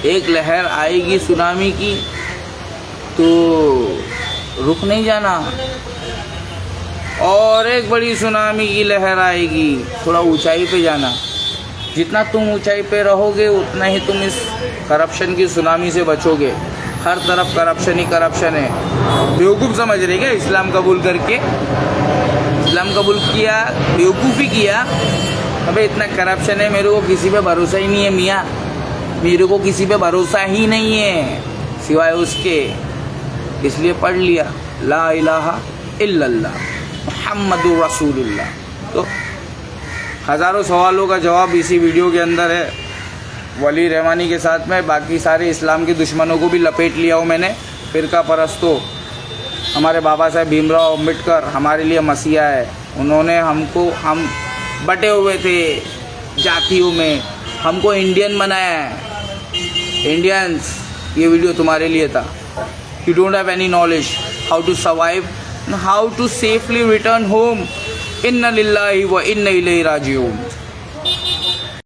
Speaker 1: एक लहर आएगी सुनामी की, तो रुक नहीं जाना। और एक बड़ी सुनामी की लहर आएगी, थोड़ा ऊंचाई पे जाना। जितना तुम ऊंचाई पे रहोगे उतना ही तुम इस करप्शन की सुनामी से बचोगे। हर तरफ करप्शन ही करप्शन है। बेवकूफ़ समझ रहे क्या? इस्लाम कबूल करके, इस्लाम कबूल किया, बेवकूफ़ी किया। अबे इतना करप्शन है, मेरे को किसी पे भरोसा ही नहीं है मियाँ, मेरे को किसी पे भरोसा ही नहीं है सिवाय उसके। इसलिए पढ़ लिया ला इलाहा इल्लल्लाह मुहम्मदुर रसूलुल्लाह। तो हज़ारों सवालों का जवाब इसी वीडियो के अंदर है, वली रहमानी के साथ में। बाकी सारे इस्लाम के दुश्मनों को भी लपेट लिया हूँ मैंने। फ़िरका परस्तों, हमारे बाबा साहेब भीमराव अम्बेडकर हमारे लिए मसीहा है। उन्होंने हमको, हम बटे हुए थे जातियों में, हमको इंडियन बनाया है। इंडियंस, ये वीडियो तुम्हारे लिए था। You don't have any knowledge how to survive, how to safely return home. इन्ना लिल्लाहि व इन्ना इलैहि राजिऊन।